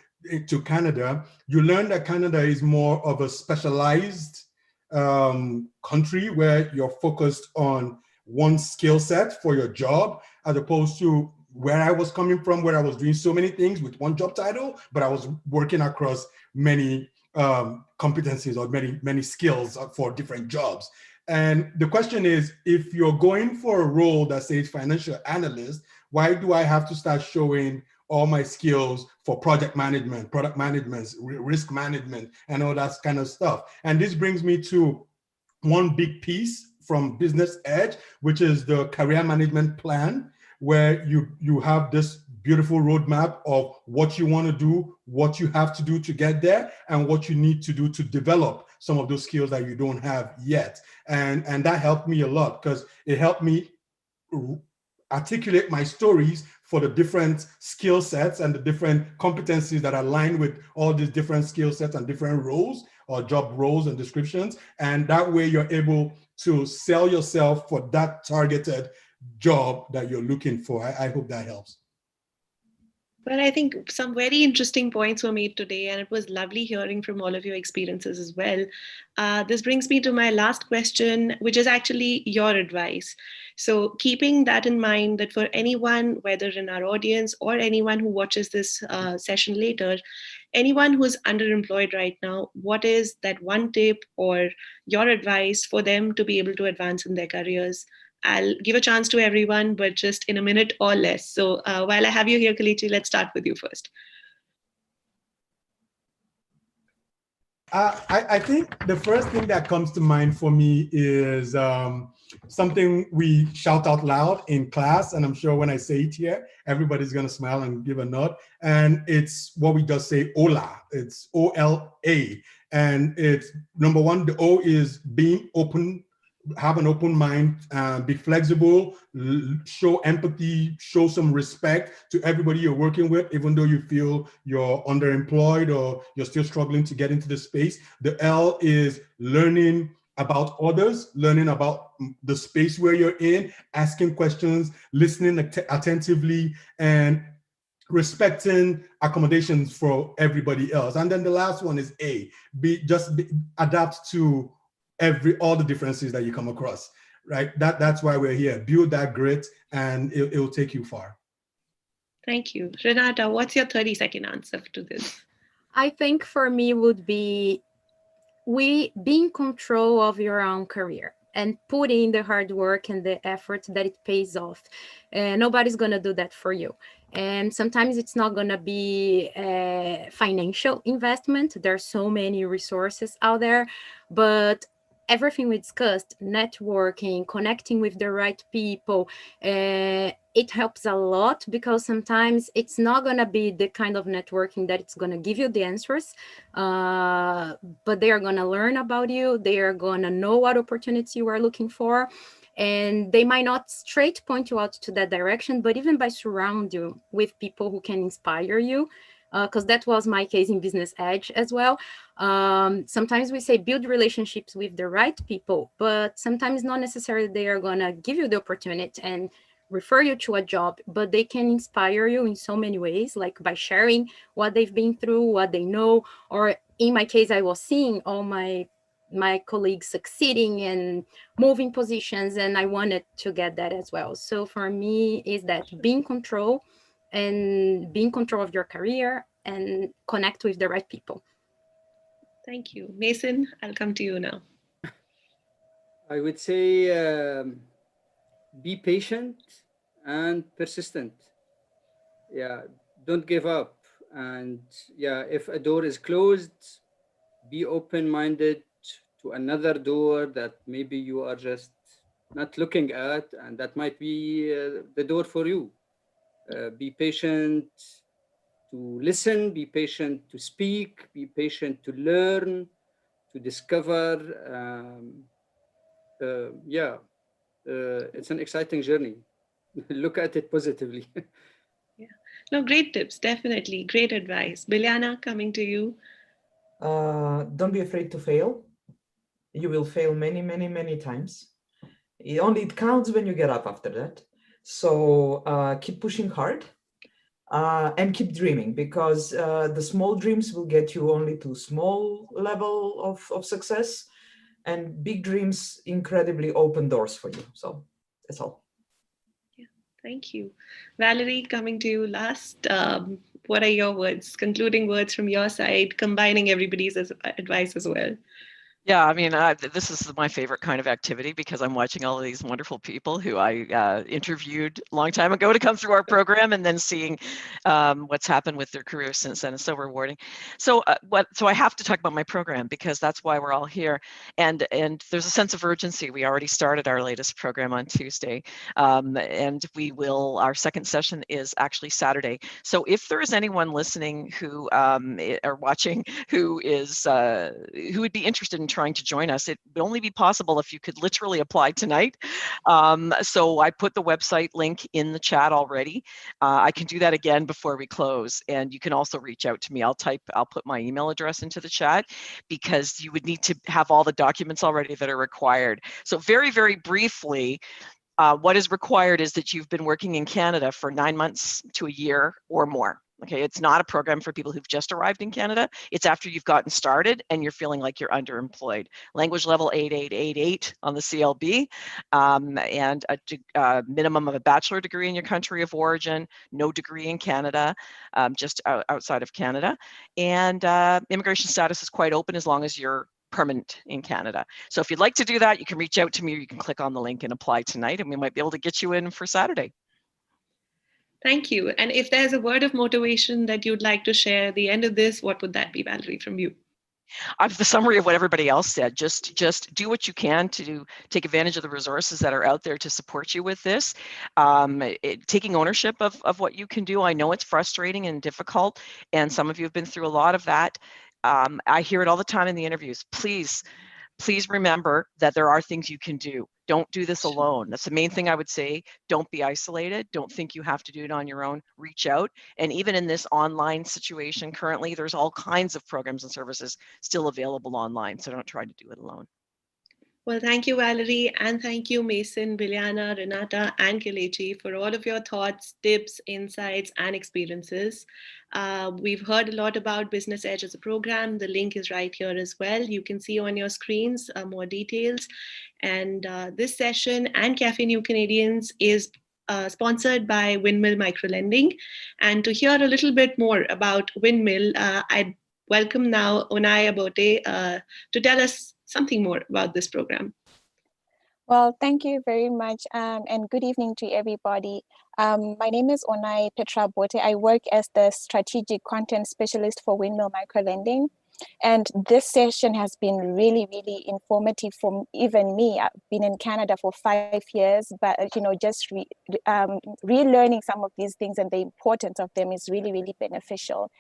to Canada, you learn that Canada is more of a specialized country where you're focused on one skill set for your job, as opposed to where I was coming from, where I was doing so many things with one job title, but I was working across many competencies or many skills for different jobs. And the question is, if you're going for a role that says financial analyst, why do I have to start showing all my skills for project management, product management, risk management, and all that kind of stuff? And this brings me to one big piece from Business Edge, which is the career management plan, where you have this beautiful roadmap of what you want to do, what you have to do to get there, and what you need to do to develop some of those skills that you don't have yet. And that helped me a lot because it helped me articulate my stories for the different skill sets and the different competencies that align with all these different skill sets and different roles or job roles and descriptions. And that way you're able to sell yourself for that targeted job that you're looking for. I hope that helps. Well, I think some very interesting points were made today, and it was lovely hearing from all of your experiences as well. This brings me to my last question, which is actually your advice. So, keeping that in mind, that for anyone, whether in our audience or anyone who watches this session later, anyone who's underemployed right now, what is that one tip or your advice for them to be able to advance in their careers? I'll give a chance to everyone, but just in a minute or less. So while I have you here, Kelechi, let's start with you first. I think the first thing that comes to mind for me is something we shout out loud in class. And I'm sure when I say it here, everybody's going to smile and give a nod. And it's what we just say, hola. It's O-L-A. And it's number one, the O is being open. Have an open mind, be flexible, show empathy, show some respect to everybody you're working with, even though you feel you're underemployed or you're still struggling to get into the space. The L is learning about others, learning about the space where you're in, asking questions, listening attentively, and respecting accommodations for everybody else. And then the last one is A, adapt to all the differences that you come across, right? That's why we're here. Build that grit and it'll take you far. Thank you. Renata, what's your 30-second answer to this? I think for me would be be in control of your own career and put in the hard work and the effort that it pays off. And nobody's going to do that for you. And sometimes it's not going to be a financial investment. There's so many resources out there, but everything we discussed, networking, connecting with the right people, it helps a lot, because sometimes it's not going to be the kind of networking that it's going to give you the answers, but they are going to learn about you. They are going to know what opportunities you are looking for, and they might not straight point you out to that direction, but even by surround you with people who can inspire you, because that was my case in Business Edge as well. Sometimes we say build relationships with the right people, but sometimes not necessarily they are going to give you the opportunity and refer you to a job, but they can inspire you in so many ways, like by sharing what they've been through, what they know. Or in my case, I was seeing all my colleagues succeeding and moving positions, and I wanted to get that as well. So for me, is that be in control, and be in control of your career, and connect with the right people. Thank you. Mason, I'll come to you now. I would say be patient and persistent. Yeah, don't give up. And yeah, if a door is closed, be open-minded to another door that maybe you are just not looking at, and that might be the door for you. Be patient to listen, be patient to speak, be patient to learn, to discover. It's an exciting journey. Look at it positively. Yeah. No, great tips, definitely. Great advice. Bilyana, coming to you. Don't be afraid to fail. You will fail many, many, many times. It counts when you get up after that. So keep pushing hard and keep dreaming, because the small dreams will get you only to small level of success, and big dreams incredibly open doors for you. So that's all. Yeah, thank you. Valerie, coming to you last. What are your words, concluding words from your side, combining everybody's advice as well? Yeah, I mean, this is my favorite kind of activity, because I'm watching all of these wonderful people who I interviewed a long time ago to come through our program, and then seeing what's happened with their careers since then is so rewarding. So I have to talk about my program, because that's why we're all here. And there's a sense of urgency. We already started our latest program on Tuesday, and our second session is actually Saturday. So if there is anyone listening who or watching who would be interested in trying to join us, it would only be possible if you could literally apply tonight. So I put the website link in the chat already. I can do that again before we close, and you can also reach out to me. I'll put my email address into the chat, because you would need to have all the documents already that are required. So very, very briefly, what is required is that you've been working in Canada for 9 months to a year or more. Okay, it's not a program for people who've just arrived in Canada. It's after you've gotten started and you're feeling like you're underemployed. Language level 8888 on the CLB, and a minimum of a bachelor degree in your country of origin, no degree in Canada, just outside of Canada. And immigration status is quite open as long as you're permanent in Canada. So if you'd like to do that, you can reach out to me, or you can click on the link and apply tonight, and we might be able to get you in for Saturday. Thank you. And if there's a word of motivation that you'd like to share at the end of this, what would that be, Valerie, from you? The summary of what everybody else said. Just do what you can to take advantage of the resources that are out there to support you with this. Taking ownership of what you can do. I know it's frustrating and difficult, and some of you have been through a lot of that. I hear it all the time in the interviews. Please remember that there are things you can do. Don't do this alone. That's the main thing I would say. Don't be isolated. Don't think you have to do it on your own. Reach out. And even in this online situation currently, there's all kinds of programs and services still available online. So don't try to do it alone. Well, thank you, Valerie, and thank you, Mason, Bilyana, Renata, and Kelechi, for all of your thoughts, tips, insights, and experiences. We've heard a lot about Business Edge as a program. The link is right here as well. You can see on your screens more details. And this session and Café New Canadians is sponsored by Windmill Microlending. And to hear a little bit more about Windmill, I'd welcome now Onai Abote to tell us something more about this program. Well, thank you very much, and good evening to everybody. My name is Onai Petra Bote. I work as the Strategic Content Specialist for Windmill Microlending. And this session has been really, really informative for even me. I've been in Canada for 5 years, but just relearning some of these things and the importance of them is really, really beneficial.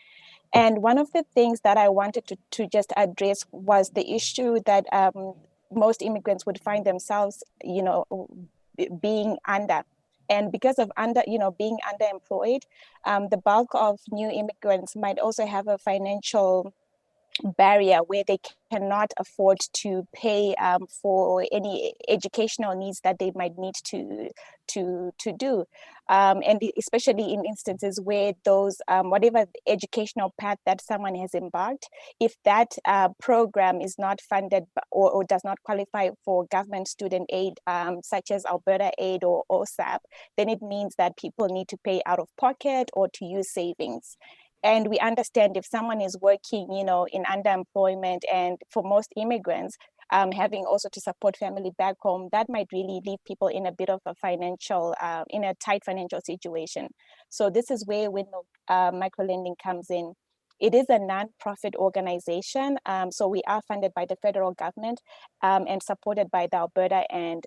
And one of the things that I wanted to just address was the issue that most immigrants would find themselves, being under. And because of being underemployed, the bulk of new immigrants might also have a financial barrier where they cannot afford to pay for any educational needs that they might need to do, and especially in instances where those whatever educational path that someone has embarked, if that program is not funded or does not qualify for government student aid, such as Alberta Aid or OSAP, then it means that people need to pay out of pocket or to use savings. And we understand if someone is working, in underemployment, and for most immigrants, having also to support family back home, that might really leave people in a bit of a in a tight financial situation. So this is where Windmill Microlending comes in. It is a non-profit organization, so we are funded by the federal government and supported by the Alberta and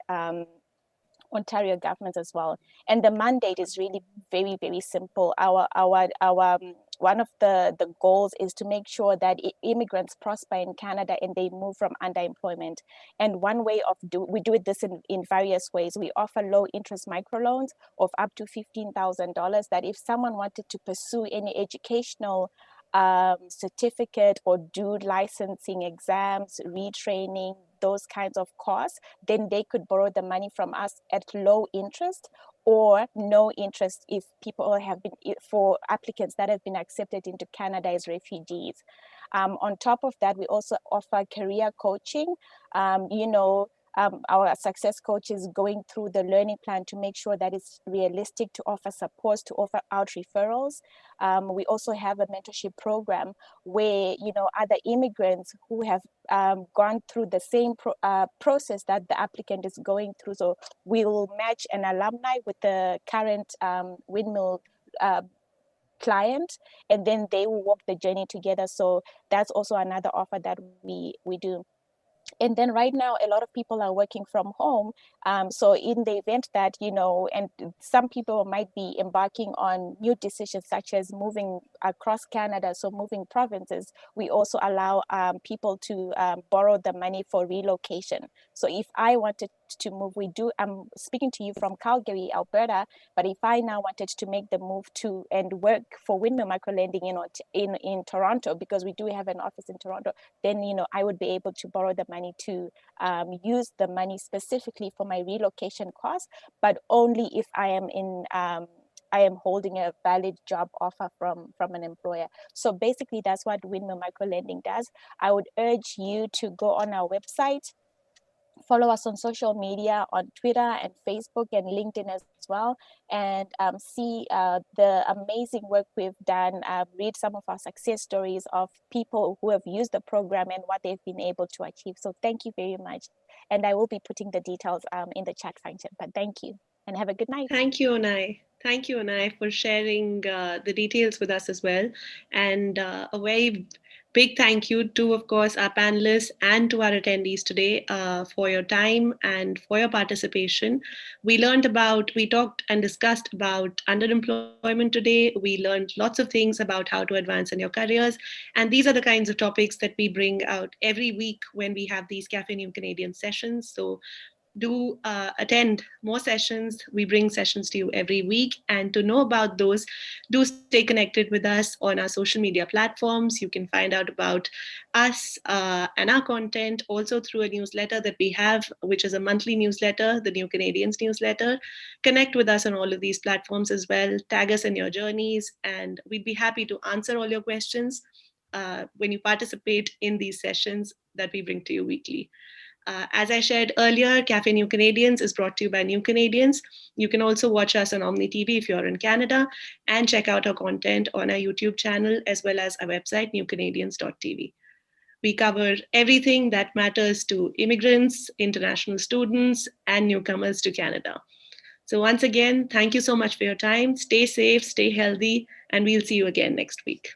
Ontario governments as well. And the mandate is really very, very simple. Our one of the goals is to make sure that immigrants prosper in Canada and they move from underemployment. And one way we do this in various ways. We offer low interest microloans of up to $15,000 that if someone wanted to pursue any educational certificate or do licensing exams, retraining, those kinds of costs, then they could borrow the money from us at low interest or no interest if people have been, for applicants that have been accepted into Canada as refugees. On top of that, we also offer career coaching. Our success coach is going through the learning plan to make sure that it's realistic to offer support, to offer out referrals. We also have a mentorship program where, other immigrants who have gone through the same process that the applicant is going through. So we'll match an alumni with the current Windmill client, and then they will walk the journey together. So that's also another offer that we do. And then right now, a lot of people are working from home. So in the event that, and some people might be embarking on new decisions, such as moving across Canada, so moving provinces, we also allow people to borrow the money for relocation. So if I wanted to move, I'm speaking to you from Calgary, Alberta, but if I now wanted to make the move to and work for Windmill Microlending in Toronto, because we do have an office in Toronto, then, I would be able to borrow the money to use the money specifically for my relocation costs, but only if I am holding a valid job offer from an employer. So basically, that's what Windmill Microlending does. I would urge you to go on our website, follow us on social media, on Twitter and Facebook and LinkedIn as well, and see the amazing work we've done, read some of our success stories of people who have used the program and what they've been able to achieve. So thank you very much. And I will be putting the details in the chat function, but thank you and have a good night. Thank you, Onai. Thank you, Onai, for sharing the details with us as well. And a very big thank you to, of course, our panelists and to our attendees today for your time and for your participation. We talked and discussed about underemployment today. We learned lots of things about how to advance in your careers. And these are the kinds of topics that we bring out every week when we have these Café New Canadians sessions. So do attend more sessions. We bring sessions to you every week. And to know about those, do stay connected with us on our social media platforms. You can find out about us and our content also through a newsletter that we have, which is a monthly newsletter, the New Canadians newsletter. Connect with us on all of these platforms as well. Tag us in your journeys, and we'd be happy to answer all your questions when you participate in these sessions that we bring to you weekly. As I shared earlier, Café New Canadians is brought to you by New Canadians. You can also watch us on Omni TV if you're in Canada, and check out our content on our YouTube channel as well as our website, newcanadians.tv. We cover everything that matters to immigrants, international students, and newcomers to Canada. So once again, thank you so much for your time. Stay safe, stay healthy, and we'll see you again next week.